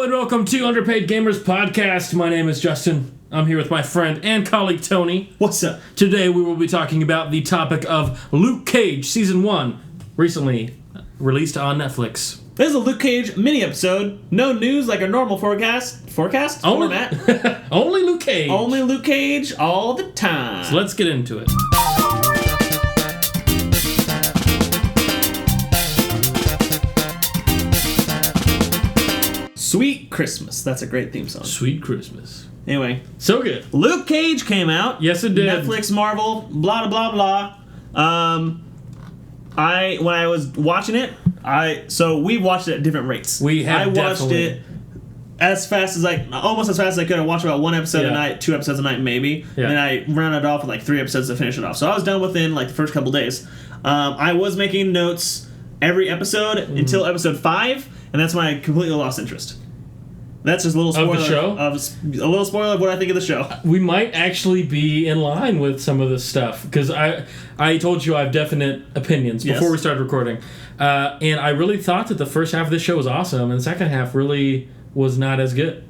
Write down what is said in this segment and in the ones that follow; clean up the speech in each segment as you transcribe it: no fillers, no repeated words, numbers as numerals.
and welcome to Underpaid Gamers Podcast. My name is Justin. I'm here with my friend and colleague Tony. What's up? Today we will be talking about the topic of Luke Cage Season 1, recently released on Netflix. This is a Luke Cage mini-episode. No news like a normal forecast format. Only Luke Cage. Only Luke Cage all the time. So let's get into it. Sweet Christmas. That's a great theme song. Sweet Christmas. Anyway. So good. Luke Cage came out. Yes, it did. Netflix, Marvel, blah, blah, blah, blah. When I was watching it, so we watched it at different rates. I watched it as fast as almost as fast as I could. I watched about one episode a night, 2 episodes a night maybe. Yeah. And I rounded off with like 3 episodes to finish it off. So I was done within like the first couple days. I was making notes every episode until episode 5, and that's when I completely lost interest. That's just a little spoiler of the show. A little spoiler of what I think of the show. We might actually be in line with some of this stuff because I told you I have definite opinions before we started recording, and I really thought that the first half of this show was awesome, and the second half really was not as good.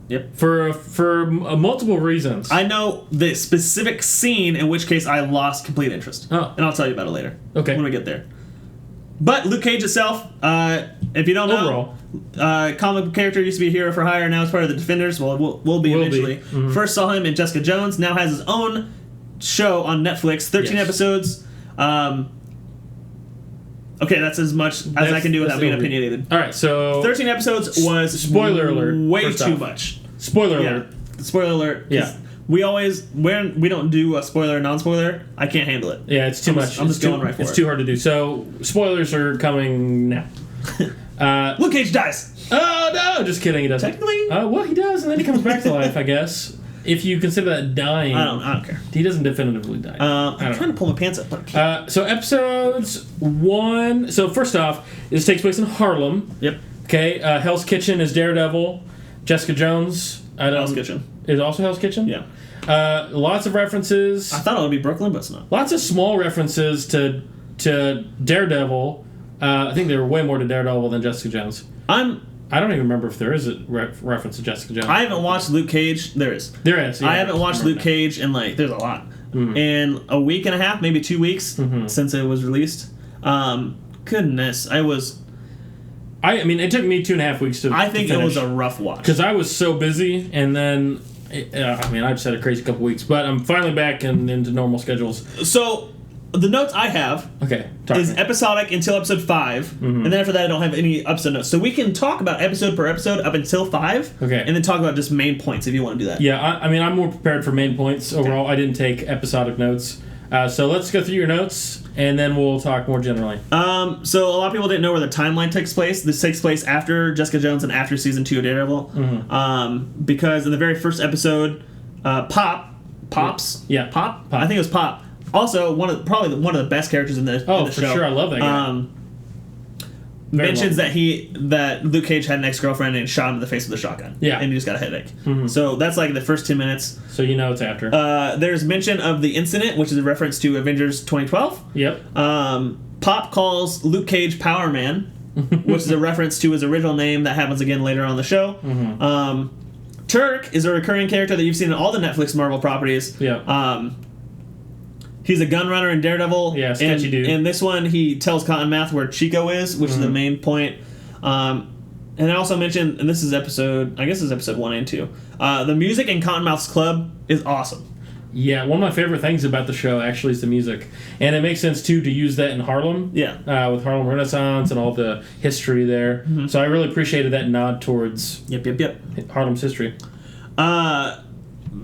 Yep. For multiple reasons. I know the specific scene in which case I lost complete interest. Oh. And I'll tell you about it later. Okay. When we get there. But Luke Cage itself, if you don't know, comic book character used to be a hero for hire, now it's part of the Defenders. Well, will be eventually. Mm-hmm. First saw him in Jessica Jones, now has his own show on Netflix, 13 episodes. Okay, that's as much as I can do without being opinionated. All right, so 13 episodes was spoiler alert. Way too much. Spoiler alert. Spoiler alert. Yeah. We always, when we don't do a spoiler, non-spoiler, I can't handle it. Yeah, it's too much. I'm just going right for it. It's too hard to do. So, spoilers are coming now. Luke Cage dies. Oh, no! Just kidding, he doesn't. Technically? Well, he does, and then he comes back to life, I guess. If you consider that dying. I don't care. He doesn't definitively die. I'm trying to pull my pants up. So, episodes 1... So, first off, this takes place in Harlem. Yep. Okay, Hell's Kitchen is Daredevil. Jessica Jones... Hell's Kitchen. Is also Hell's Kitchen? Yeah. Lots of references. I thought it would be Brooklyn, but it's not. Lots of small references to Daredevil. I think there were way more to Daredevil than Jessica Jones. I don't even remember if there is a reference to Jessica Jones. I haven't watched Luke Cage. There is. There is. Yeah, I haven't watched Luke Cage in there's a lot. Mm-hmm. In a week and a half, maybe 2 weeks since it was released. Goodness, I mean, it took me 2.5 weeks to I think to it was a rough watch. Because I was so busy, and then... I just had a crazy couple weeks, but I'm finally back and into normal schedules. So, the notes I have is episodic until episode 5, and then after that I don't have any episode notes. So we can talk about episode per episode up until 5, and then talk about just main points if you want to do that. Yeah, I mean, I'm more prepared for main points overall. I didn't take episodic notes. So let's go through your notes, and then we'll talk more generally. So a lot of people didn't know where the timeline takes place. This takes place after Jessica Jones and after season 2 of Daredevil. Because in the very first episode, Pops. Yeah. Pop? I think it was Pop. Also, probably one of the best characters in the show. For sure, I love that guy. Mentions that Luke Cage had an ex-girlfriend and shot him in the face with a shotgun. Yeah. And he just got a headache. So that's like the first 10 minutes. So you know it's after. There's mention of the incident, which is a reference to Avengers 2012. Yep. Pop calls Luke Cage Power Man, which is a reference to his original name that happens again later on the show. Turk is a recurring character that you've seen in all the Netflix Marvel properties. Yeah. He's a gun runner in Daredevil. Yeah, sketchy dude. In this one, he tells Cottonmouth where Chico is, which is the main point. And I also mentioned, and this is episode 1 and 2, the music in Cottonmouth's club is awesome. Yeah, one of my favorite things about the show actually is the music. And it makes sense, too, to use that in Harlem. Yeah. With Harlem Renaissance and all the history there. So I really appreciated that nod towards Harlem's history.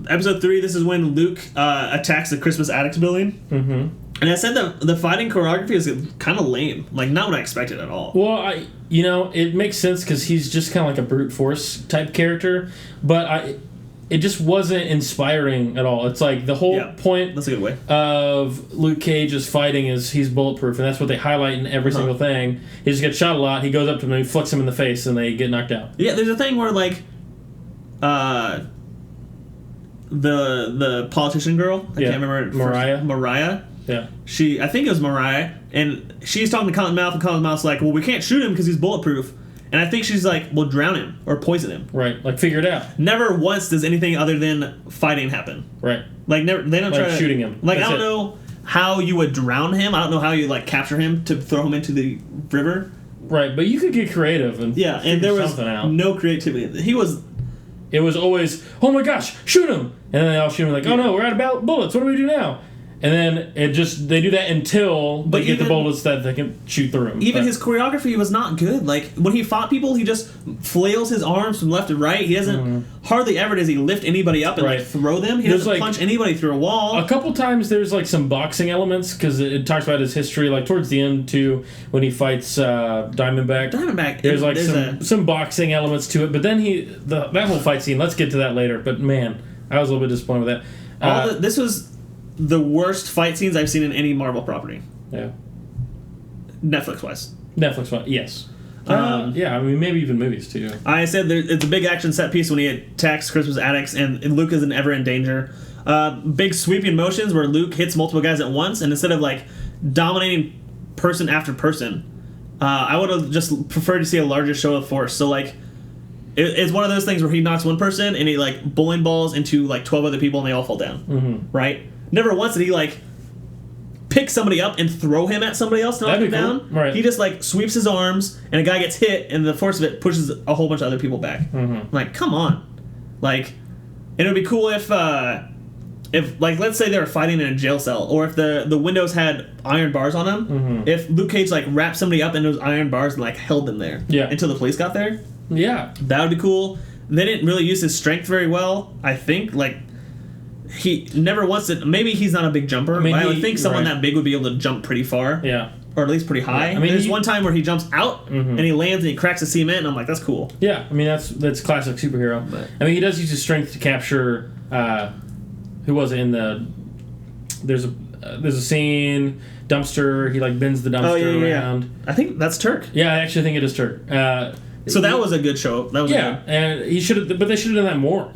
Episode 3, this is when Luke attacks the Christmas Addicts building. And I said the fighting choreography is kind of lame. Like, not what I expected at all. Well, it makes sense because he's just kind of like a brute force type character. But it just wasn't inspiring at all. It's like the whole point that's a good way. Of Luke Cage's fighting is he's bulletproof, and that's what they highlight in every single thing. He just gets shot a lot, he goes up to them, he flicks him in the face, and they get knocked out. Yeah, there's a thing where, like, the politician girl, I can't remember her Mariah. Yeah. I think it was Mariah, and she's talking to Cottonmouth, and Cottonmouth's like, well, we can't shoot him because he's bulletproof. And I think she's like, well, drown him or poison him. Right. Like, figure it out. Never once does anything other than fighting happen. Right. Like, never. They don't try shooting him. Like, I don't know how you would drown him. I don't know how you, like, capture him to throw him into the river. Right, but you could get creative and and there was no creativity. It was always, oh my gosh, shoot him! And then they all shoot him like, oh no, we're out of bullets. What do we do now? And then they do that until they get the bullets that they can shoot through him. Even his choreography was not good. Like, when he fought people, he just flails his arms from left to right. He doesn't, hardly ever does he lift anybody up and like throw them. He doesn't punch anybody through a wall. A couple times there's like some boxing elements, because it talks about his history, like towards the end too, when he fights Diamondback. There's like some boxing elements to it, but then that whole fight scene, let's get to that later, but man, I was a little bit disappointed with that. This was the worst fight scenes I've seen in any Marvel property. Yeah. Netflix-wise, yes. Yeah, I mean, maybe even movies, too. I said it's a big action set piece when he attacks Christmas addicts, and Luke isn't ever in danger. Big sweeping motions where Luke hits multiple guys at once, and instead of, like, dominating person after person, I would have just preferred to see a larger show of force. So, like, it's one of those things where he knocks one person, and he, like, bowling balls into, like, 12 other people, and they all fall down. Right? Never once did he, like, pick somebody up and throw him at somebody else to knock him down. Right. He just, like, sweeps his arms, and a guy gets hit, and the force of it pushes a whole bunch of other people back. I'm like, come on. Like, and it would be cool if like, let's say they were fighting in a jail cell, or if the windows had iron bars on them, if Luke Cage, like, wrapped somebody up in those iron bars and, like, held them there until the police got there. Yeah. That would be cool. They didn't really use his strength very well, I think. Like, he never wants to. Maybe he's not a big jumper. I mean, I would think someone that big would be able to jump pretty far. Yeah. Or at least pretty high. Yeah. I mean, there's one time where he jumps out and he lands and he cracks the cement, and I'm like, that's cool. Yeah, I mean, that's classic superhero. But, I mean, he does use his strength to capture. Who was it in the? There's a scene dumpster. He like bends the dumpster around. Yeah. I think that's Turk. Yeah, I actually think it is Turk. So that was a good show. That was and he should have, but they should have done that more.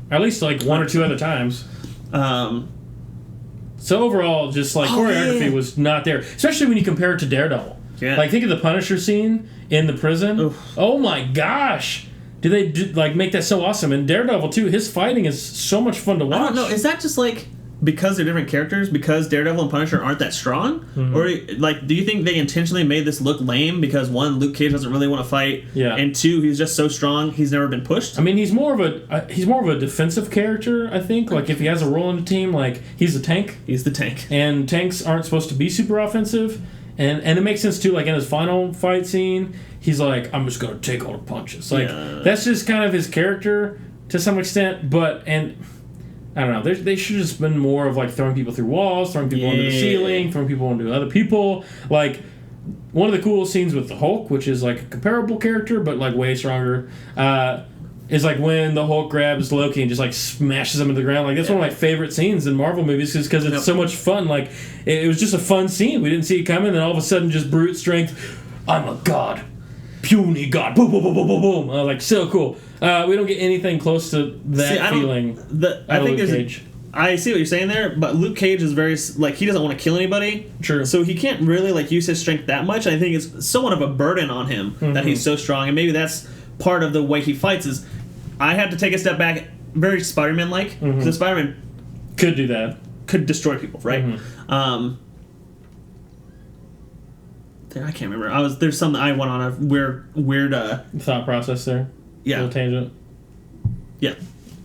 At least like one or two other times. So overall, just like choreography was not there, especially when you compare it to Daredevil. Yeah. Like, think of the Punisher scene in the prison. Oof. Oh my gosh, did they like make that so awesome? And Daredevil too, his fighting is so much fun to watch. I don't know. Is that just like because they're different characters? Because Daredevil and Punisher aren't that strong, or like, do you think they intentionally made this look lame because one, Luke Cage doesn't really want to fight, and two, he's just so strong he's never been pushed? I mean, he's more of a defensive character. I think, like, if he has a role in the team, like, he's the tank. He's the tank, and tanks aren't supposed to be super offensive, and it makes sense too. Like, in his final fight scene, he's like, I'm just gonna take all the punches. Like, that's just kind of his character to some extent, I don't know. They should have just been more of like throwing people through walls, throwing people into the ceiling, throwing people into other people. Like, one of the coolest scenes with the Hulk, which is like a comparable character but like way stronger, is like when the Hulk grabs Loki and just like smashes him into the ground. Like, that's one of my favorite scenes in Marvel movies, because it's so much fun. Like, it was just a fun scene. We didn't see it coming, and all of a sudden, just brute strength. I'm a god. Puny god. Boom, boom, boom, boom, boom, boom. Like, so cool. We don't get anything close to that feeling. I think there's Cage. I see what you're saying there, but Luke Cage is very, like, he doesn't want to kill anybody. True. So he can't really, like, use his strength that much. I think it's somewhat of a burden on him that he's so strong, and maybe that's part of the way he fights. Is I have to take a step back, very Spider-Man-like. So Spider-Man could do that, could destroy people, right? I can't remember. There's something I went on a weird thought process there. Yeah. Little tangent. Yeah.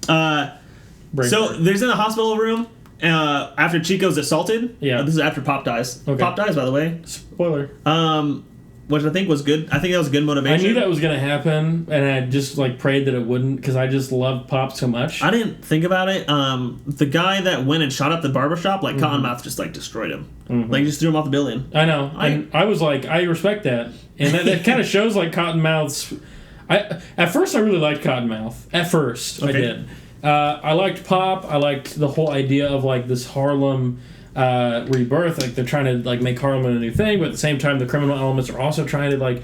So there's in the hospital room after Chico's assaulted. Yeah. This is after Pop dies. Okay. Pop dies, by the way. Spoiler. Which I think was good. I think that was good motivation. I knew that was going to happen, and I just like prayed that it wouldn't, because I just love Pop so much. I didn't think about it. The guy that went and shot up the barbershop, like, Cottonmouth just like destroyed him. Like, he just threw him off the building. I know. I was like, I respect that. And that kind of shows like Cottonmouth's... At first I really liked Cottonmouth. At first, I did. I liked Pop. I liked the whole idea of like this Harlem rebirth. Like, they're trying to like make Harlem a new thing, but at the same time the criminal elements are also trying to like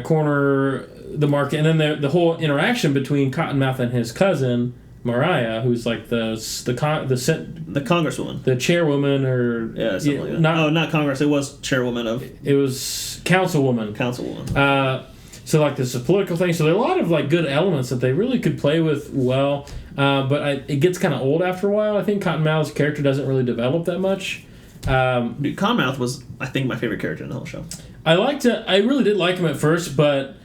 corner the market. And then the whole interaction between Cottonmouth and his cousin Mariah, who's like the congresswoman, the chairwoman, or something like that. Not Congress. It was chairwoman of. It was councilwoman. So like this is a political thing. So there are a lot of like good elements that they really could play with well. But it gets kind of old after a while. I think Cottonmouth's character doesn't really develop that much. Dude, Cottonmouth was, I think, my favorite character in the whole show. I really did like him at first, but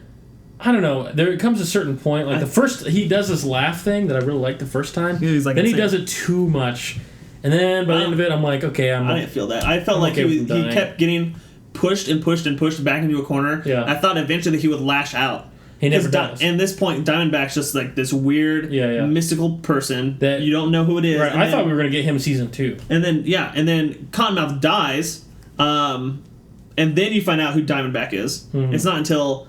I don't know. There comes a certain point, like he does this laugh thing that I really liked the first time. He's like then he does it too much, and then by the end of it, I'm like, okay, I didn't feel that. I felt like he kept getting pushed and pushed and pushed back into a corner. Yeah. I thought eventually that he would lash out. He never does. And at this point, Diamondback's just like this weird, mystical person that you don't know who it is. Right. I thought we were gonna get him in season 2. And then Cottonmouth dies, and then you find out who Diamondback is. Mm-hmm. It's not until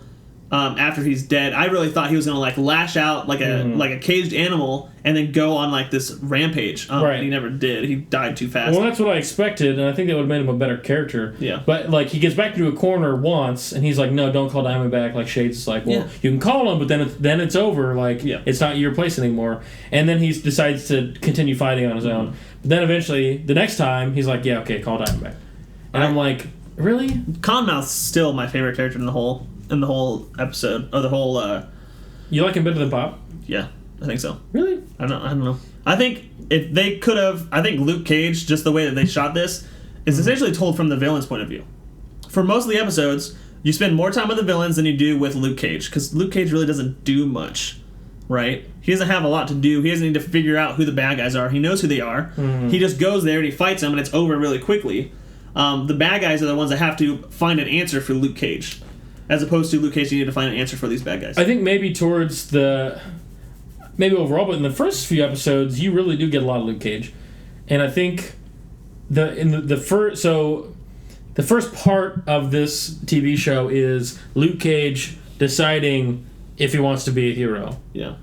after he's dead. I really thought he was gonna like lash out like a caged animal and then go on like this rampage. Right. He never did. He died too fast. Well, that's what I expected, and I think that would have made him a better character. Yeah. But like he gets back into a corner once, and he's like, "No, don't call Diamondback." Like Shade's like, "Well, you can call him, but then it's over. Like it's not your place anymore." And then he decides to continue fighting on his own. But then eventually, the next time, he's like, "Yeah, okay, call Diamondback." And I'm like, "Really?" Cottonmouth's still my favorite character in the whole episode, or the whole. You like him better than Pop? Yeah, I think so. Really? I don't know. I think if they could have, I think Luke Cage, just the way that they shot this, is essentially told from the villain's point of view. For most of the episodes, you spend more time with the villains than you do with Luke Cage, because Luke Cage really doesn't do much, right? He doesn't have a lot to do. He doesn't need to figure out who the bad guys are. He knows who they are. Mm-hmm. He just goes there and he fights them, and it's over really quickly. The bad guys are the ones that have to find an answer for Luke Cage. As opposed to Luke Cage, you need to find an answer for these bad guys. I think maybe maybe overall, but in the first few episodes, you really do get a lot of Luke Cage. And I think the first part of this TV show is Luke Cage deciding if he wants to be a hero. Yeah.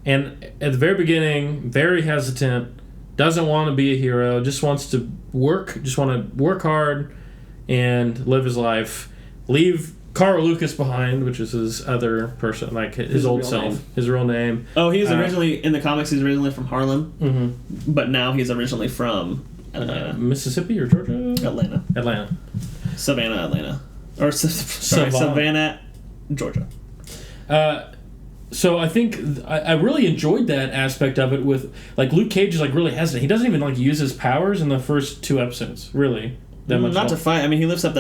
And at the very beginning, very hesitant, doesn't want to be a hero, just wants to work hard and live his life, leave Carl Lucas behind, which is his other person, like his old self, his real name. Oh, he's originally, in the comics, he's originally from Harlem, but now he's originally from Atlanta. Mississippi or Georgia? Atlanta. Savannah, Atlanta. Or, Savannah, Georgia. So I think I really enjoyed that aspect of it with, like, Luke Cage is, like, really hesitant. He doesn't even, like, use his powers in the first 2 episodes, really. That much. Not to fight. I mean, he lifts up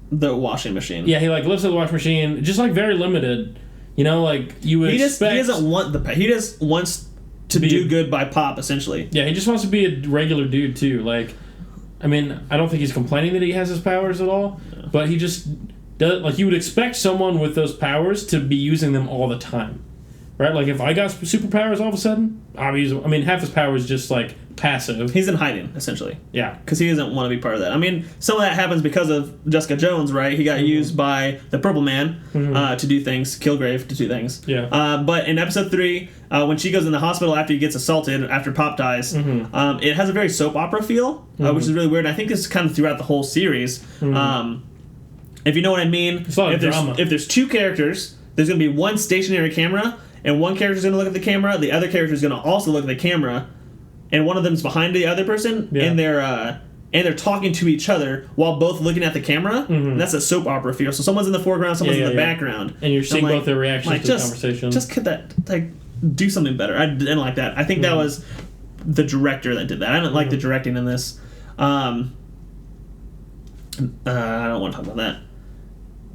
the washing machine. Yeah, he like lifts up the washing machine, just like very limited. You know, like you would expect. He doesn't want he just wants to do good by Pop, essentially. Yeah, he just wants to be a regular dude too. Like, I mean, I don't think he's complaining that he has his powers at all, but he just does. Like, you would expect someone with those powers to be using them all the time, right? Like, if I got superpowers all of a sudden, half his power is just like passive. He's in hiding, essentially. Yeah. Because he doesn't want to be part of that. I mean, some of that happens because of Jessica Jones, right? He got used by the Purple Man to do things, Kilgrave to do things. Yeah. But in episode 3, when she goes in the hospital after he gets assaulted, after Pop dies, it has a very soap opera feel, which is really weird. I think this is kind of throughout the whole series. If you know what I mean. It's a lot of drama. If there's 2 characters, there's going to be one stationary camera, and one character's going to look at the camera, the other character's going to also look at the camera, and one of them's behind the other person, and they're talking to each other while both looking at the camera. And that's a soap opera feel. So someone's in the foreground, someone's in the background, and you're seeing both their reactions to the conversation. Just get that, do something better. I didn't like that. I think that was the director that did that. I didn't like the directing in this. I don't want to talk about that.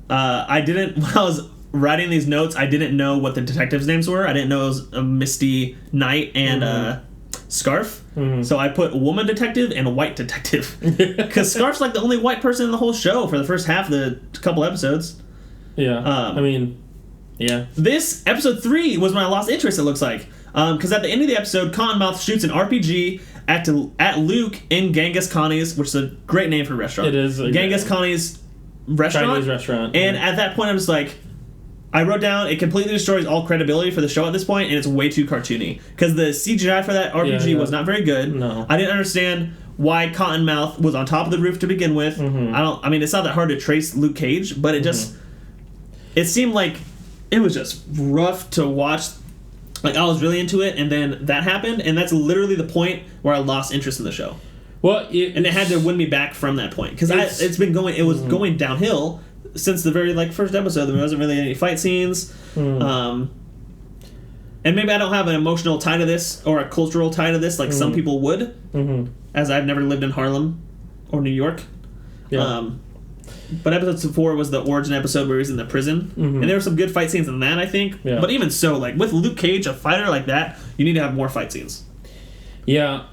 When I was writing these notes, I didn't know what the detectives' names were. I didn't know it was Misty Knight and Scarf. So I put woman detective and white detective. Because Scarf's like the only white person in the whole show for the first half of the couple episodes. Yeah. This episode 3 was when I lost interest, it looks like. Because at the end of the episode, Cottonmouth shoots an RPG at Luke in Genghis Khan's, which is a great name for a restaurant. It is. Genghis Khan's restaurant. Chinese restaurant. And at that point, I'm just like, I wrote down, it completely destroys all credibility for the show at this point, and it's way too cartoony. Because the CGI for that RPG was not very good. No. I didn't understand why Cottonmouth was on top of the roof to begin with. It's not that hard to trace Luke Cage, but it just... It seemed like it was just rough to watch. Like, I was really into it, and then that happened, and that's literally the point where I lost interest in the show. Well, and it had to win me back from that point. Because it was going downhill since the very first episode, there wasn't really any fight scenes. And maybe I don't have an emotional tie to this or a cultural tie to this like some people would, as I've never lived in Harlem or New York. Yeah. But episode 4 was the origin episode where he was in the prison, and there were some good fight scenes in that, I think. Yeah. But even so, with Luke Cage, a fighter like that, you need to have more fight scenes. Yeah.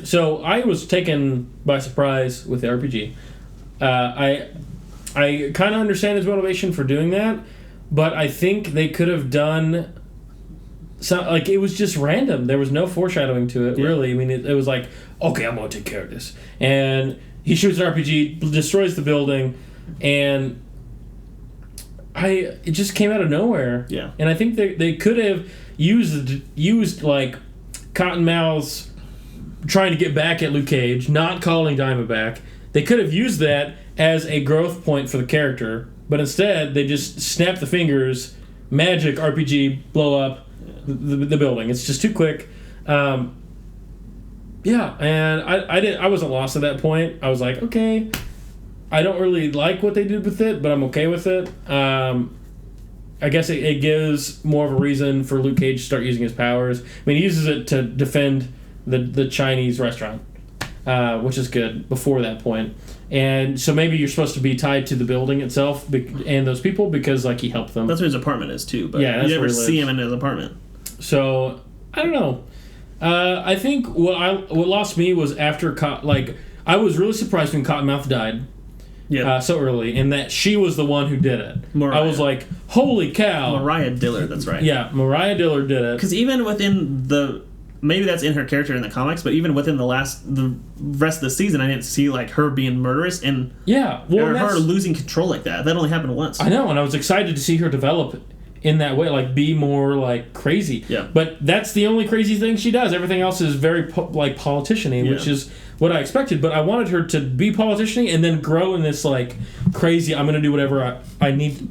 So I was taken by surprise with the RPG. I kind of understand his motivation for doing that, but I think they could have done it was just random. There was no foreshadowing to it, really. I mean, it was like, okay, I'm going to take care of this. And he shoots an RPG, destroys the building, and it just came out of nowhere. Yeah. And I think they could have used Cottonmouth's trying to get back at Luke Cage, not calling Diamondback. They could have used that as a growth point for the character, but instead they just snap the fingers, magic RPG, blow up the building. It's just too quick. Yeah, and I wasn't lost at that point. I was like, okay, I don't really like what they did with it, but I'm okay with it. I guess it gives more of a reason for Luke Cage to start using his powers. I mean, he uses it to defend the Chinese restaurant, which is good before that point. And so maybe you're supposed to be tied to the building itself and those people because he helped them. That's where his apartment is too. But yeah, you never see him in his apartment. So I don't know. I think what lost me was after I was really surprised when Cottonmouth died. Yeah. So early, and that she was the one who did it. Mariah. I was like, holy cow. Mariah Dillard, that's right. Yeah, Mariah Dillard did it. Because even within maybe that's in her character in the comics, but even within the rest of the season, I didn't see her being murderous and her losing control like that. That only happened once. I know, and I was excited to see her develop in that way, be more crazy. Yeah. But that's the only crazy thing she does. Everything else is very politician-y, which is what I expected. But I wanted her to be politician-y and then grow in this crazy, I'm going to do whatever I need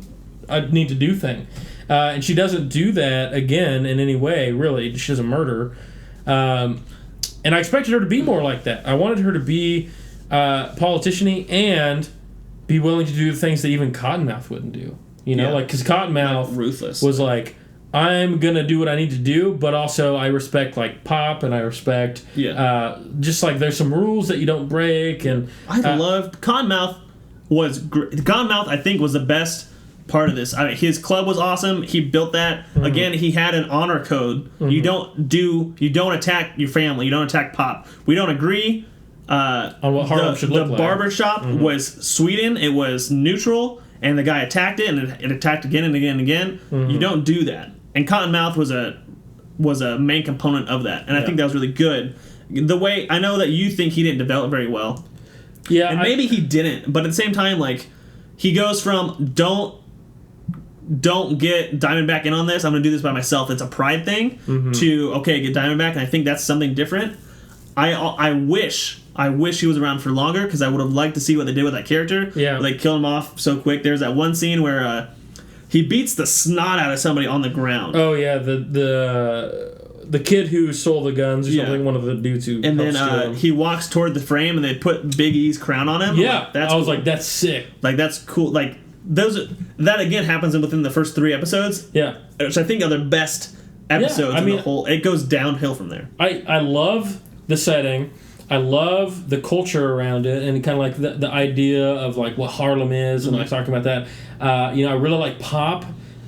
to do thing. And she doesn't do that again in any way, really. She doesn't murder. And I expected her to be more like that. I wanted her to be politician-y and be willing to do the things that even Cottonmouth wouldn't do. Because Cottonmouth ruthless was I'm going to do what I need to do, but also I respect, Pop, and I respect, just, there's some rules that you don't break, and... I loved... Cottonmouth was... Cottonmouth, I think, was the best part of this. I mean, his club was awesome. He built that. Mm-hmm. Again, he had an honor code. Mm-hmm. You don't attack your family. You don't attack Pop. We don't agree... on what Harlem should look like. The barber shop was Sweden. It was neutral... and the guy attacked it, and it attacked again and again and again. Mm-hmm. You don't do that. And Cottonmouth was a main component of that, and I think that was really good. The way I know that you think he didn't develop very well, and maybe he didn't, but at the same time, he goes from don't get Diamondback in on this. I'm going to do this by myself. It's a pride thing. To okay, get Diamondback, and I think that's something different. I wish he was around for longer because I would have liked to see what they did with that character. Yeah. They killed him off so quick. There's that one scene where he beats the snot out of somebody on the ground. Oh yeah, the kid who stole the guns or something. One of the dudes who. And then he walks toward the frame and they put Big E's crown on him. Yeah, I was like, that's sick. That's cool. That again happens within the first 3 episodes. Yeah, which I think are the best episodes in the whole. It goes downhill from there. I love the setting. I love the culture around it and kind of the idea of what Harlem is and talking about that. I really like Pop.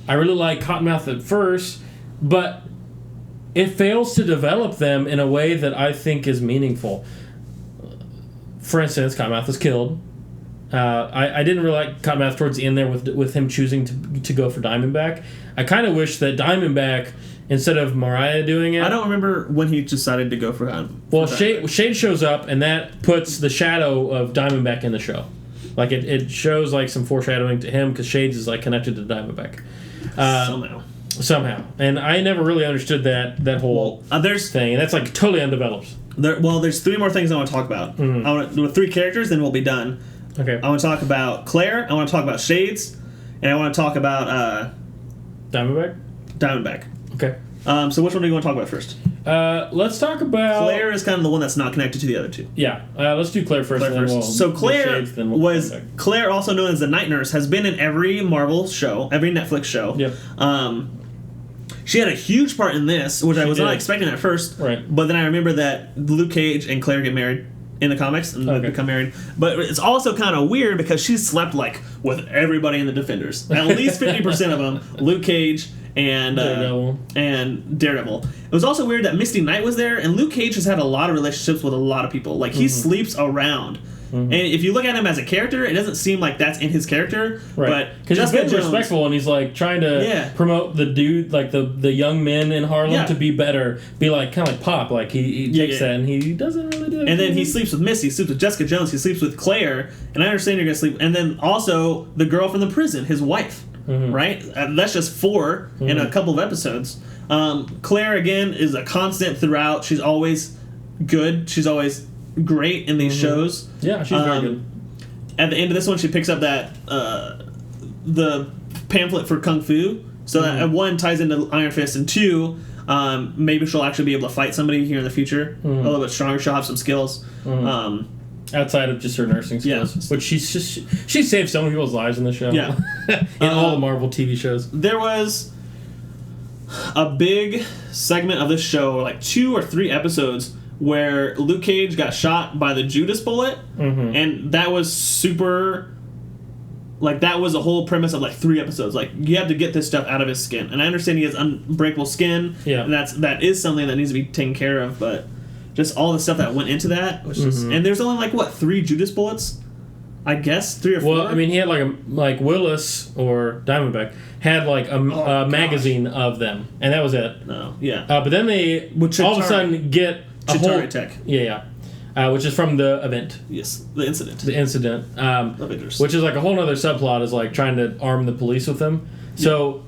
I really like Cottonmouth at first, but it fails to develop them in a way that I think is meaningful. For instance, Cottonmouth was killed. I didn't really like Cottonmouth towards the end there with him choosing to go for Diamondback. I kind of wish that Diamondback, instead of Mariah doing it... I don't remember when he decided to go for him. Well, Shade shows up, and that puts the shadow of Diamondback in the show. It shows some foreshadowing to him, because Shades is connected to Diamondback. Somehow. And I never really understood that whole thing, and that's totally undeveloped. There's 3 more things I want to talk about. I want to do 3 characters, then we'll be done. Okay. I want to talk about Claire, I want to talk about Shades, and I want to talk about... Diamondback? Diamondback. Okay. So which one do you want to talk about first? Let's talk about... Claire is kind of the one that's not connected to the other two. Yeah. Let's do Claire first. So Claire Claire, also known as the Night Nurse, has been in every Marvel show, every Netflix show. Yep. She had a huge part in this, which I was not expecting at first. Right. But then I remember that Luke Cage and Claire get married in the comics and become married. But it's also kind of weird because she slept like with everybody in the Defenders. At least 50% of them. Luke Cage and Daredevil. It was also weird that Misty Knight was there, and Luke Cage has had a lot of relationships with a lot of people. Like, he sleeps around. And if you look at him as a character, it doesn't seem like that's in his character. Right. But because he's been respectful, and he's like trying to promote the dude, like the young men in Harlem to be better, be like kind of like Pop. Like he takes that, and he doesn't really do that. And then he sleeps with Misty, he sleeps with Jessica Jones, he sleeps with Claire, and I understand you're gonna sleep. And then also the girl from the prison, his wife, right? That's just 4 in a couple of episodes. Claire again is a constant throughout. She's always good. She's always great in these shows. Yeah, she's very good. At the end of this one, she picks up that the pamphlet for Kung Fu. So that 1 ties into Iron Fist, and 2, maybe she'll actually be able to fight somebody here in the future a little bit stronger. She'll have some skills. Outside of just her nursing skills, which she saved so many people's lives in the show. Yeah, in all the Marvel TV shows. There was a big segment of this show, like 2 or 3 episodes, where Luke Cage got shot by the Judas bullet, and that was super. Like, that was the whole premise of like 3 episodes. Like, you have to get this stuff out of his skin, and I understand he has unbreakable skin. Yeah, and that is something that needs to be taken care of, but just all the stuff that went into that was just. And there's only like 3 Judas bullets, I guess 3 or 4. Well, I mean, he had like Willis or Diamondback had like a magazine of them, and that was it. No, yeah. But then they all of a sudden get a whole tech. Yeah. Which is from the event. Yes, the incident. The incident. Which is like a whole other subplot, is like trying to arm the police with them. So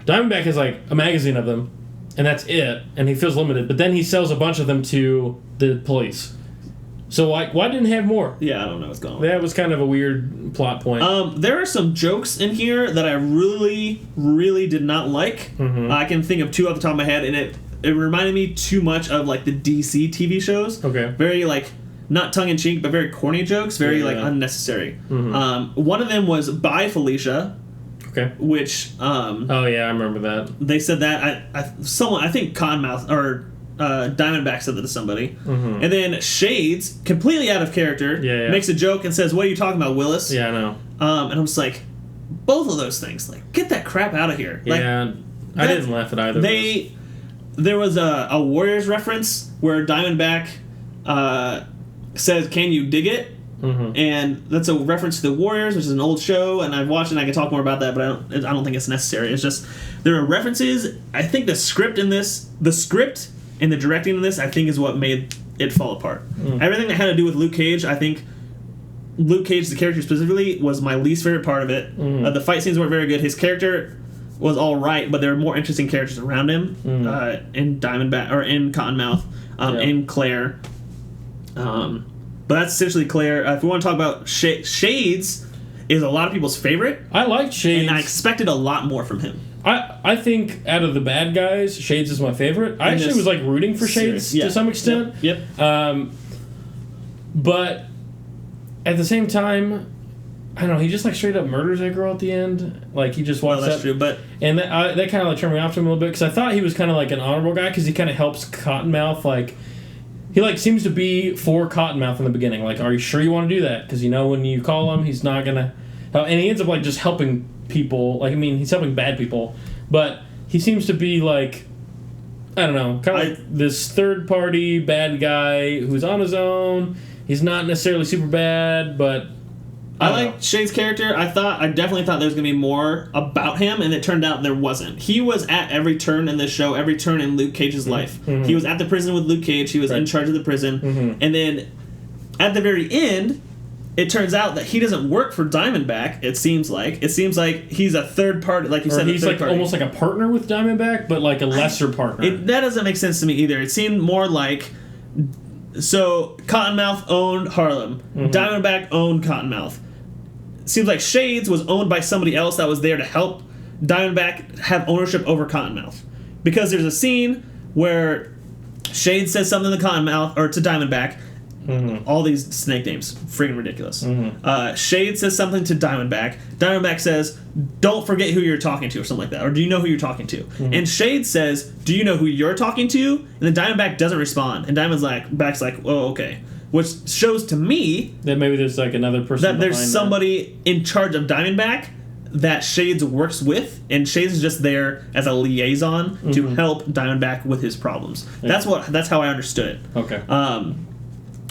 Diamondback has like a magazine of them, and that's it, and he feels limited. But then he sells a bunch of them to the police. So why didn't he have more? Yeah, I don't know what's going on. That was kind of a weird plot point. There are some jokes in here that I really, really did not like. I can think of 2 off the top of my head, and it reminded me too much of like the DC TV shows. Okay. Very like not tongue in cheek, but very corny jokes, very unnecessary. One of them was "Bye, Felicia." Okay. Which oh yeah, I remember that. They said that I think Cottonmouth or Diamondback said that to somebody. And then Shades, completely out of character, makes a joke and says, "What are you talking about, Willis?" Yeah, I know. And I'm just like, both of those things, like, get that crap out of here. Yeah, like, I didn't laugh at either. There was a Warriors reference where Diamondback says, "Can you dig it?" And that's a reference to the Warriors, which is an old show, and I've watched it and I can talk more about that, but I don't think it's necessary. It's just, there are references. I think the script and the directing in this, I think, is what made it fall apart. Everything that had to do with Luke Cage, I think Luke Cage, the character specifically, was my least favorite part of it. The fight scenes weren't very good. His character was all right, but there were more interesting characters around him in Diamondback or in Cottonmouth, in Claire. But that's essentially Claire. If we want to talk about Shades, is a lot of people's favorite. I like Shades, and I expected a lot more from him. I think out of the bad guys, Shades is my favorite. I actually was like rooting for Shades to some extent. Yep. But at the same time, I don't know. He just like straight up murders that girl at the end. Like, he just walks up. That's true, but and that kind of like turned me off to him a little bit, because I thought he was kind of like an honorable guy, because he kind of helps Cottonmouth. Like, he like seems to be for Cottonmouth in the beginning. Like, are you sure you want to do that? Because when you call him, he's not gonna. And he ends up like just helping people. Like, I mean, he's helping bad people, but he seems to be like, I don't know, kind of like this third party bad guy who's on his own. He's not necessarily super bad, but I like Shade's character. I definitely thought there was going to be more about him, and it turned out there wasn't. He was at every turn in this show, every turn in Luke Cage's life. He was at the prison with Luke Cage. He was in charge of the prison. And then at the very end, it turns out that he doesn't work for Diamondback, it seems like. It seems like he's a third party, like you said, he's like almost like a partner with Diamondback, but like a lesser partner. That doesn't make sense to me either. It seemed more like... So, Cottonmouth owned Harlem. Diamondback owned Cottonmouth. Seems like Shades was owned by somebody else that was there to help Diamondback have ownership over Cottonmouth. Because there's a scene where Shade says something to Cottonmouth or to Diamondback. All these snake names, freaking ridiculous. Shade says something to Diamondback. Diamondback says, "Don't forget who you're talking to," or something like that. Or, "Do you know who you're talking to?" And Shade says, "Do you know who you're talking to?" And then Diamondback doesn't respond. And Diamondback's like, "Oh, okay." Which shows to me that maybe there's like another person that there's somebody in charge of Diamondback that Shades works with, and Shades is just there as a liaison to help Diamondback with his problems. Yeah. That's how I understood it. Okay.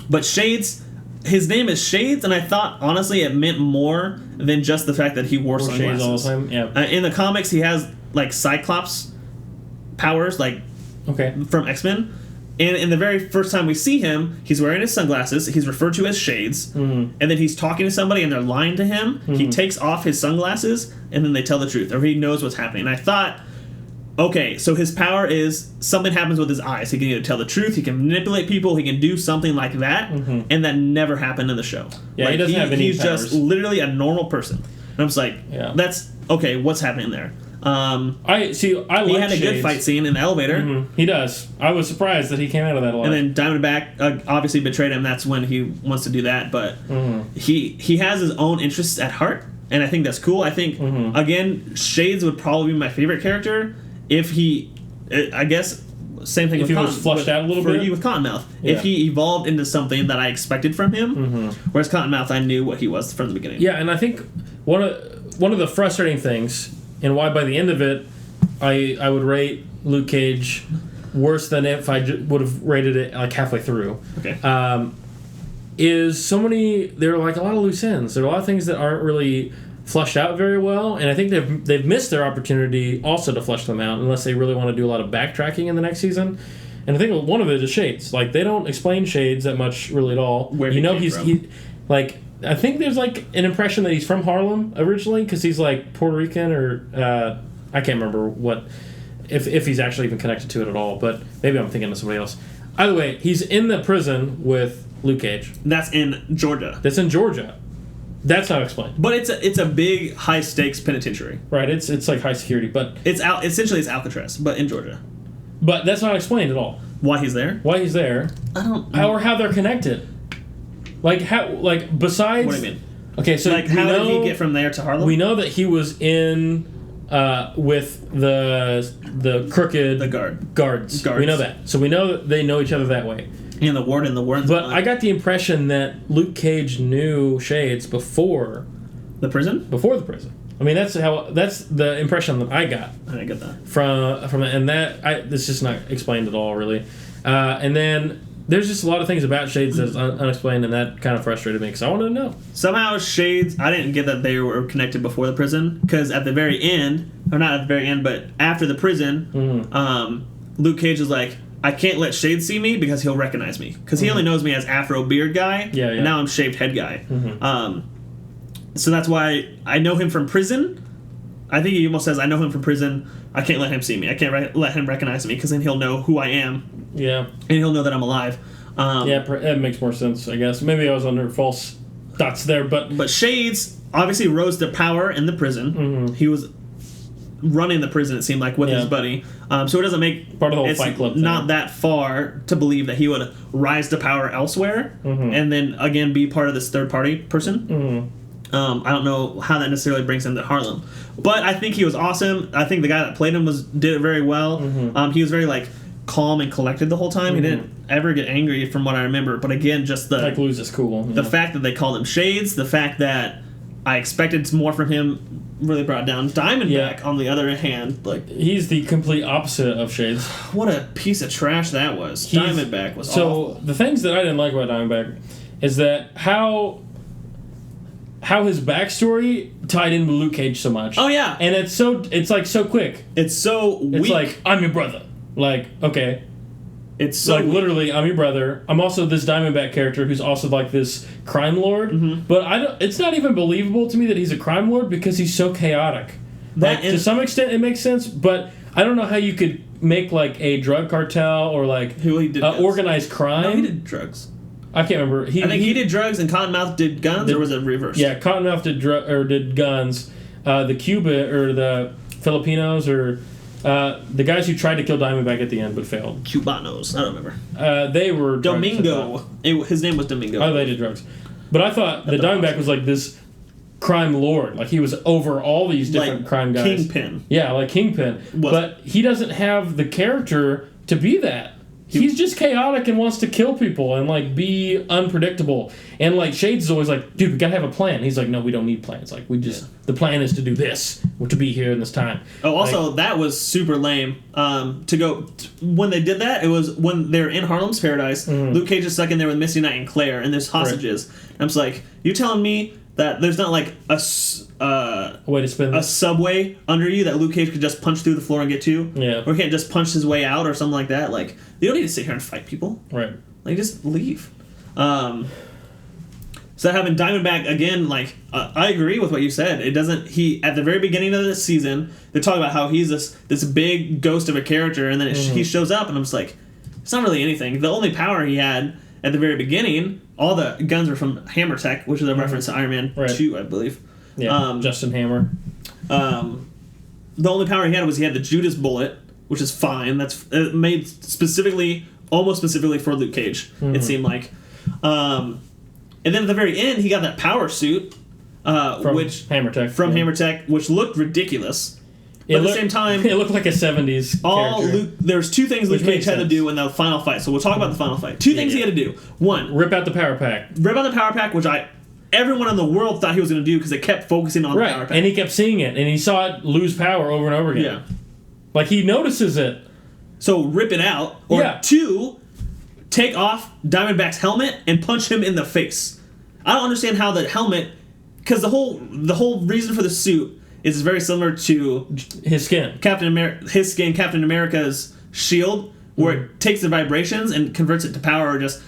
But Shades, his name is Shades, and I thought honestly it meant more than just the fact that he wore sunglasses. Shades all the time. Yeah. In the comics, he has like Cyclops powers, like from X-Men. And in the very first time we see him, he's wearing his sunglasses. He's referred to as Shades. And then he's talking to somebody and they're lying to him. He takes off his sunglasses and then they tell the truth. Or he knows what's happening. And I thought, okay, so his power is something happens with his eyes. He can either tell the truth, he can manipulate people, he can do something like that. And that never happened in the show. Yeah, he doesn't have any He's powers. just literally a normal person. And I'm just like, that's, okay, what's happening there? He had a good fight scene in the elevator. He does. I was surprised that he came out of that alive. And then Diamondback obviously betrayed him. That's when he wants to do that. But he has his own interests at heart, and I think that's cool. I think again, Shades would probably be my favorite character if he. I guess same thing. If he was flushed out a little bit for you with Cottonmouth. Yeah. If he evolved into something that I expected from him, whereas Cottonmouth, I knew what he was from the beginning. Yeah, and I think one of the frustrating things. And why by the end of it, I would rate Luke Cage worse than if I would have rated it like halfway through. Okay. There are like a lot of loose ends. There are a lot of things that aren't really fleshed out very well, and I think they've missed their opportunity also to flesh them out unless they really want to do a lot of backtracking in the next season. And I think one of it is Shades. Like they don't explain Shades that much really at all. Where he like. I think there's like an impression that he's from Harlem originally because he's like Puerto Rican or I can't remember what if he's actually even connected to it at all, but maybe I'm thinking of somebody else. Either way, he's in the prison with Luke Cage. That's in Georgia. That's not explained. But it's a big high stakes penitentiary. Right. It's like high security, but essentially it's Alcatraz, but in Georgia. But that's not explained at all. Why he's there? I don't know. Or how they're connected. Like how? Like besides. What do you mean? Okay, so like how did he get from there to Harlem? We know that he was in with the crooked guards. We know that. So we know that they know each other that way. And the warden's. But I got the impression that Luke Cage knew Shades before the prison. I mean, that's the impression that I got. I didn't get that from and it's just not explained at all, really. And then. There's just a lot of things about Shades that's unexplained, and that kind of frustrated me because I wanted to know. Somehow Shades, I didn't get that they were connected before the prison, because at the very end, or not at the very end, but after the prison, Luke Cage is like, I can't let Shades see me because he'll recognize me. Because he only knows me as Afro Beard Guy, and now I'm Shaved Head Guy. So that's why I know him from prison. I think he almost says, I know him from prison. I can't let him see me. I can't let him recognize me because then he'll know who I am. Yeah. And he'll know that I'm alive. That makes more sense, I guess. Maybe I was under false thoughts there, but Shades obviously rose to power in the prison. He was running the prison, it seemed like, with his buddy. So it doesn't make part of the whole Fight Club thing. Not that far to believe that he would rise to power elsewhere and then again be part of this third party person. I don't know how that necessarily brings him to Harlem, but I think he was awesome. I think the guy that played him did it very well. He was very like calm and collected the whole time. He didn't ever get angry, from what I remember. But again, just the like lose is cool. The fact that they called him Shades, the fact that I expected more from him, really brought down Diamondback. On the other hand, like he's the complete opposite of Shades. What a piece of trash that was. Diamondback was awful. So the things that I didn't like about Diamondback is that how his backstory tied in with Luke Cage so much. Oh yeah, and it's like so quick. It's so weak. It's like, I'm your brother. Like, okay. It's so like literally, I'm your brother. I'm also this Diamondback character who's also like this crime lord. But it's not even believable to me that he's a crime lord because he's so chaotic. To some extent, it makes sense, but I don't know how you could make like a drug cartel or like organized crime. No, he did drugs. I can't remember. I think he did drugs and Cottonmouth did guns, or was it reversed? Yeah, Cottonmouth did guns. The Cuban or the Filipinos or The guys who tried to kill Diamondback at the end but failed. Cubanos. I don't remember. They were Domingo. His name was Domingo. Oh, they did drugs. But I thought the Diamondback was like this crime lord. Like he was over all these different crime guys. Kingpin. Yeah, like Kingpin. But he doesn't have the character to be that. He's just chaotic and wants to kill people and like be unpredictable. And like Shades is always like, dude, we gotta have a plan. He's like, no, we don't need plans. Like the plan is to do this or to be here in this time. Oh, also that was super lame. When they did that, it was when they were in Harlem's Paradise. Luke Cage is stuck in there with Misty Knight and Claire, and there's hostages. Right. I'm just like, you're telling me that there's not like a way to spin a subway under you that Luke Cage could just punch through the floor and get to? Yeah. Or he can't just punch his way out or something like that. Like, you don't need to sit here and fight people. Right. Like, just leave. So having Diamondback again, like, I agree with what you said. It doesn't. At the very beginning of this season, they talk about how he's this big ghost of a character, and then he shows up, and I'm just like, it's not really anything. The only power he had at the very beginning, all the guns were from Hammer Tech, which is a reference to Iron Man 2, I believe. Yeah, Justin Hammer. The only power he had was he had the Judas bullet, which is fine. That's made almost specifically for Luke Cage, it seemed like. And then at the very end, he got that power suit, from Hammer Tech, which looked ridiculous. But at the same time, it looked like a 70s character. There's two things Luke Cage had to do in the final fight. So we'll talk about the final fight. Two things he had to do. One, rip out the power pack. Which everyone in the world thought he was going to do because they kept focusing on the power pack. And he kept seeing it, and he saw it lose power over and over again. Yeah. Like, he notices it. So rip it out. Or two, take off Diamondback's helmet and punch him in the face. I don't understand how the helmet... Because the whole reason for the suit is very similar to his skin. Captain America's shield, where it takes the vibrations and converts it to power, or just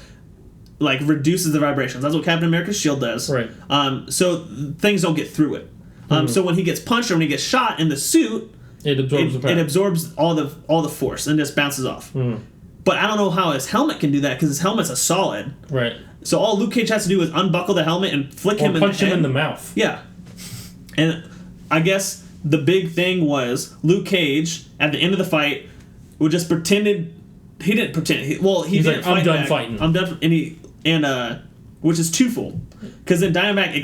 like reduces the vibrations. That's what Captain America's shield does. Right. So things don't get through it. So when he gets punched or when he gets shot in the suit, it absorbs all the force and just bounces off. But I don't know how his helmet can do that because his helmet's a solid. Right. So all Luke Cage has to do is unbuckle the helmet and flick him in the head. Punch him in the mouth. Yeah. And I guess the big thing was Luke Cage at the end of the fight would just pretended. He didn't pretend. He didn't like, fight I'm done back. fighting. I'm done. And which is twofold, because then Diamondback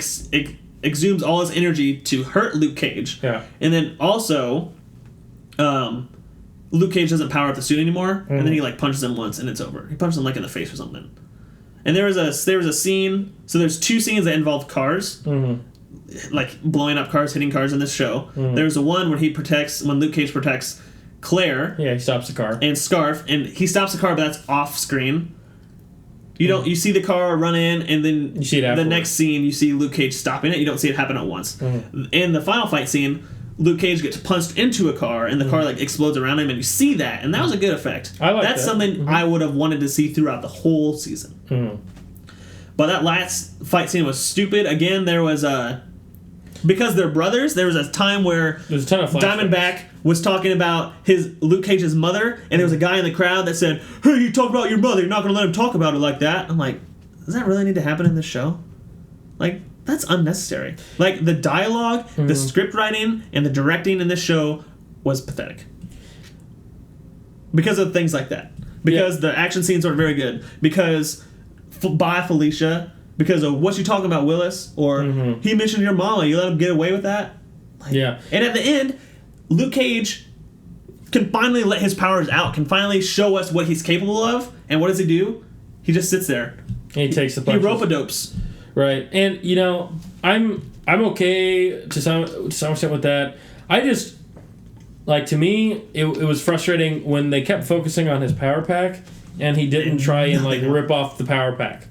exhumes all his energy to hurt Luke Cage. Yeah. And then also, Luke Cage doesn't power up the suit anymore, and then he like punches him once and it's over. He punches him like in the face or something. And there was a scene. So there's two scenes that involve cars. Like blowing up cars, hitting cars in this show. There's a one where when Luke Cage protects Claire. Yeah, he stops the car. And Scarf, and he stops the car, but that's off screen. You see the car run in, and then you see it afterwards. The next scene you see Luke Cage stopping it. You don't see it happen at once. In the final fight scene, Luke Cage gets punched into a car, and the car like explodes around him, and you see that, and that was a good effect. I like That's that. something I would have wanted to see throughout the whole season. But that last fight scene was stupid. Again, there was because they're brothers, there was a time where there's a ton of Diamondback was talking about Luke Cage's mother, and there was a guy in the crowd that said, "Hey, you talk about your mother, you're not going to let him talk about it like that." I'm like, does that really need to happen in this show? Like, that's unnecessary. Like, the dialogue, the script writing, and the directing in this show was pathetic. Because of things like that. Because the action scenes aren't very good. Because, bye Felicia. Because of what you talking about, Willis. Or, he mentioned your mama, you let him get away with that? Like, and at the end, Luke Cage can finally let his powers out. Can finally show us what he's capable of. And what does he do? He just sits there. And he takes the punches. He rope-a-dopes. Right, and I'm okay to some extent with that. I just to me it was frustrating when they kept focusing on his power pack and he didn't try and rip off the power pack.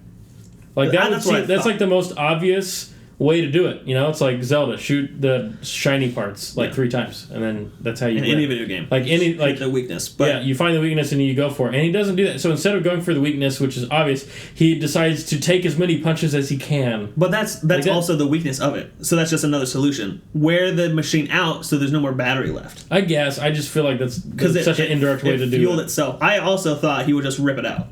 Like that's like the most obvious way to do it. It's like Zelda, shoot the shiny parts 3 times, and then that's how you win. Any video game. The weakness. But you find the weakness and you go for it. And he doesn't do that. So instead of going for the weakness, which is obvious, he decides to take as many punches as he can. But that's also the weakness of it. So that's just another solution. Wear the machine out so there's no more battery left. I guess. I just feel like that's such an indirect way to do it. It fueled itself. I also thought he would just rip it out.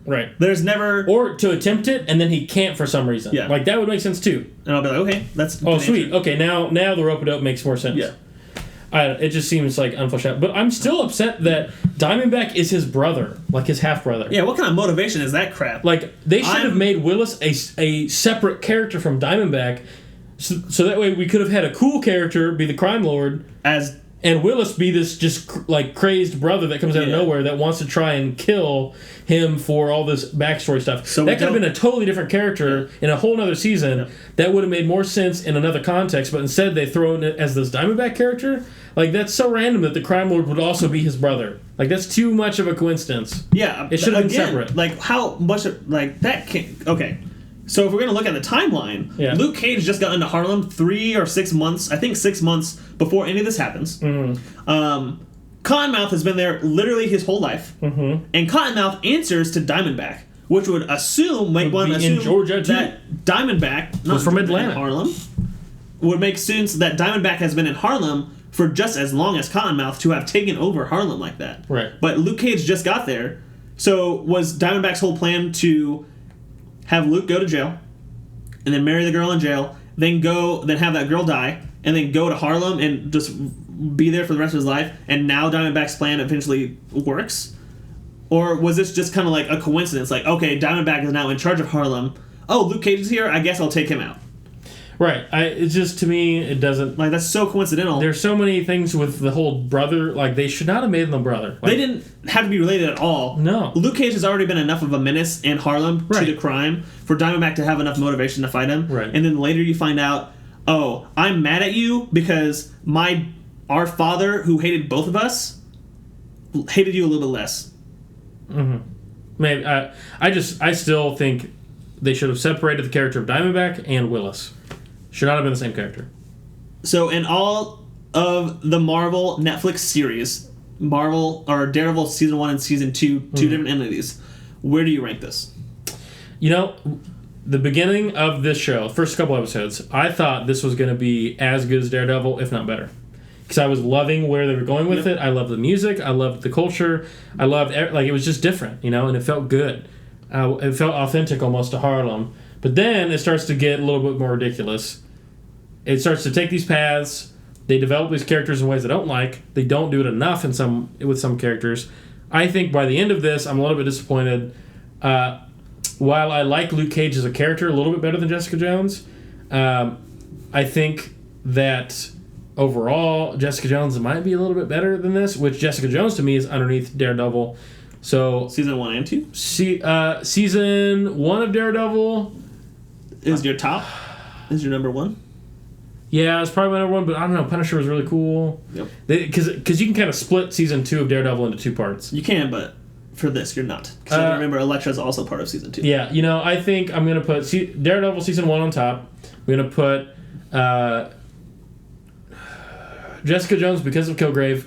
Right. There's never... Or to attempt it, and then he can't for some reason. Yeah. That would make sense, too. And I'll be like, okay, that's... Oh, sweet. Answer. Okay, now the rope-a-dope makes more sense. Yeah. It just seems like unfleshed out. But I'm still upset that Diamondback is his brother, like his half brother. Yeah, what kind of motivation is that crap? Like they should have made Willis a separate character from Diamondback, so that way we could have had a cool character be the crime lord and Willis be this just like crazed brother that comes out of nowhere that wants to try and kill him for all this backstory stuff. So that could have been a totally different character in a whole other season. Yeah. That would have made more sense in another context, but instead they throw it as this Diamondback character. Like, that's so random that the crime lord would also be his brother. Like, that's too much of a coincidence. Yeah. It should have been separate. Like, how much like that can't... Okay. So if we're going to look at the timeline, Luke Cage just got into Harlem 3 or 6 months, I think 6 months before any of this happens. Mm-hmm. Cottonmouth has been there literally his whole life. Mm-hmm. And Cottonmouth answers to Diamondback, which would assume, in Georgia too. That Diamondback, not from Atlanta, Harlem, would make sense that Diamondback has been in Harlem for just as long as Cottonmouth to have taken over Harlem like that. Right. But Luke Cage just got there. So was Diamondback's whole plan to have Luke go to jail and then marry the girl in jail, then have that girl die, and then go to Harlem and just be there for the rest of his life, and now Diamondback's plan eventually works? Or was this just kind of like a coincidence? Like, okay, Diamondback is now in charge of Harlem. Oh, Luke Cage is here. I guess I'll take him out. Right. It's just, to me, it doesn't... Like, that's so coincidental. There's so many things with the whole brother. Like, they should not have made them brother. Like, they didn't have to be related at all. No. Luke Cage has already been enough of a menace in Harlem to the crime for Diamondback to have enough motivation to fight him. Right. And then later you find out, oh, I'm mad at you because our father, who hated both of us, hated you a little bit less. Mm-hmm. Maybe. I still think they should have separated the character of Diamondback and Willis. Should not have been the same character. So in all of the Marvel Netflix series, Daredevil Season 1 and Season 2, two different entities, where do you rank this? You know, the beginning of this show, first couple episodes, I thought this was going to be as good as Daredevil, if not better. Because I was loving where they were going with it. I loved the music. I loved the culture. I loved... Like, it was just different, and it felt good. It felt authentic almost to Harlem. But then it starts to get a little bit more ridiculous. It starts to take these paths. They develop these characters in ways I don't like. They don't do it enough with some characters. I think by the end of this, I'm a little bit disappointed. While I like Luke Cage as a character a little bit better than Jessica Jones, I think that overall Jessica Jones might be a little bit better than this, which Jessica Jones to me is underneath Daredevil. So Season 1 and 2? Season 1 of Daredevil... Is your top? Is your number one? Yeah, it's probably my number one, but I don't know. Punisher was really cool. Yep. Because you can kind of split Season 2 of Daredevil into 2 parts. You can, but for this, you're not. Because I remember Elektra's also part of Season 2. Yeah, I think I'm going to put Daredevil Season 1 on top. I'm going to put Jessica Jones because of Kilgrave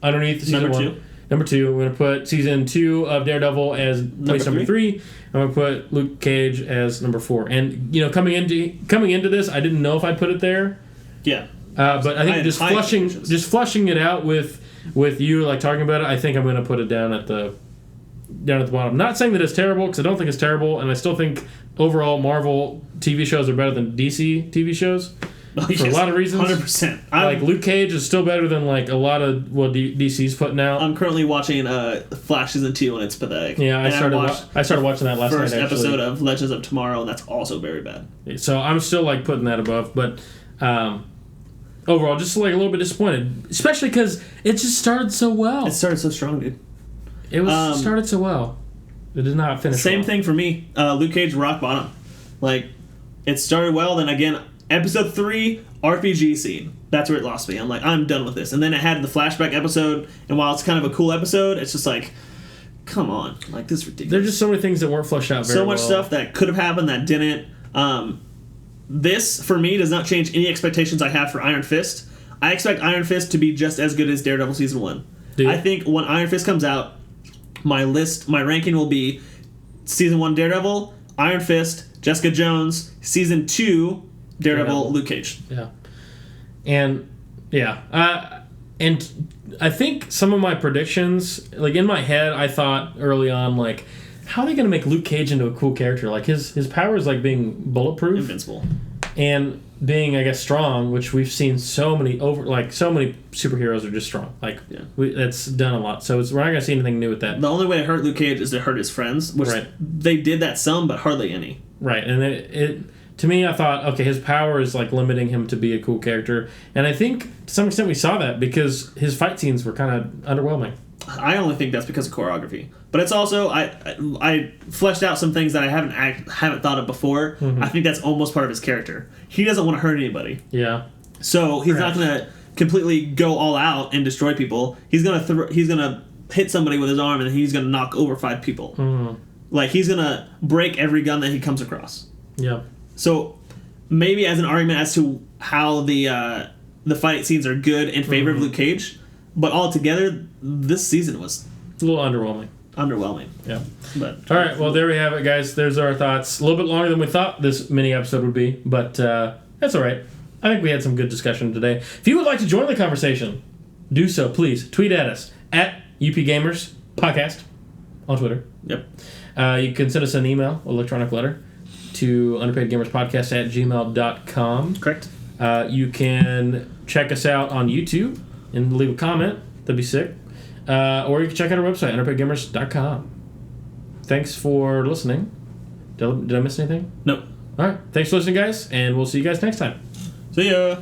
underneath Season 1. Number 2. Number 2, I'm going to put Season 2 of Daredevil as place number 3. I'm going to put Luke Cage as number 4. And, coming into this, I didn't know if I'd put it there. Yeah. But I think just flushing it out with you, like, talking about it, I think I'm going to put it down at the bottom. Not saying that it's terrible, because I don't think it's terrible, and I still think overall Marvel TV shows are better than DC TV shows. For a lot of reasons. 100%. Like, Luke Cage is still better than, like, a lot of what DC's putting out. I'm currently watching Flash Season 2, and it's pathetic. Yeah, I started watching that last night, First episode of Legends of Tomorrow, and that's also very bad. So I'm still, like, putting that above, but overall, just, like, a little bit disappointed. Especially because it just started so well. It started so strong, dude. It started so well. It did not finish Same thing for me. Luke Cage, rock bottom. Like, it started well, then again... Episode 3, RPG scene. That's where it lost me. I'm like, I'm done with this. And then it had the flashback episode, and while it's kind of a cool episode, it's just like, come on. Like, this is ridiculous. There's just so many things that weren't fleshed out very well. So much stuff that could have happened that didn't. This, for me, does not change any expectations I have for Iron Fist. I expect Iron Fist to be just as good as Daredevil Season 1. Dude. I think when Iron Fist comes out, my ranking will be Season 1 Daredevil, Iron Fist, Jessica Jones, Season 2... Daredevil, Luke Cage. Yeah. And I think some of my predictions, like in my head, I thought early on, like, how are they going to make Luke Cage into a cool character? Like, his power is like being bulletproof. Invincible. And being, I guess, strong, which we've seen so many superheroes are just strong. Like, that's done a lot. So we're not going to see anything new with that. The only way to hurt Luke Cage is to hurt his friends, which they did that some, but hardly any. Right, and it to me, I thought, okay, his power is like limiting him to be a cool character, and I think to some extent we saw that because his fight scenes were kind of underwhelming. I only think that's because of choreography, but it's also I fleshed out some things that I haven't thought of before. Mm-hmm. I think that's almost part of his character. He doesn't want to hurt anybody. Yeah. So he's not going to completely go all out and destroy people. He's gonna hit somebody with his arm and he's gonna knock over 5 people. Mm-hmm. Like he's gonna break every gun that he comes across. Yeah. So maybe as an argument as to how the fight scenes are good in favor of Luke Cage, but altogether this season was a little underwhelming. Yeah. But all right, well there we have it, guys. There's our thoughts. A little bit longer than we thought this mini episode would be, but that's all right. I think we had some good discussion today. If you would like to join the conversation, do so, please. Tweet at us at UP Gamers Podcast on Twitter. Yep. You can send us an email, electronic letter, to underpaidgamerspodcast@gmail.com. Correct. You can check us out on YouTube and leave a comment. That'd be sick. Or you can check out our website, underpaidgamers.com. Thanks for listening. Did I miss anything? Nope. All right. Thanks for listening, guys, and we'll see you guys next time. See ya.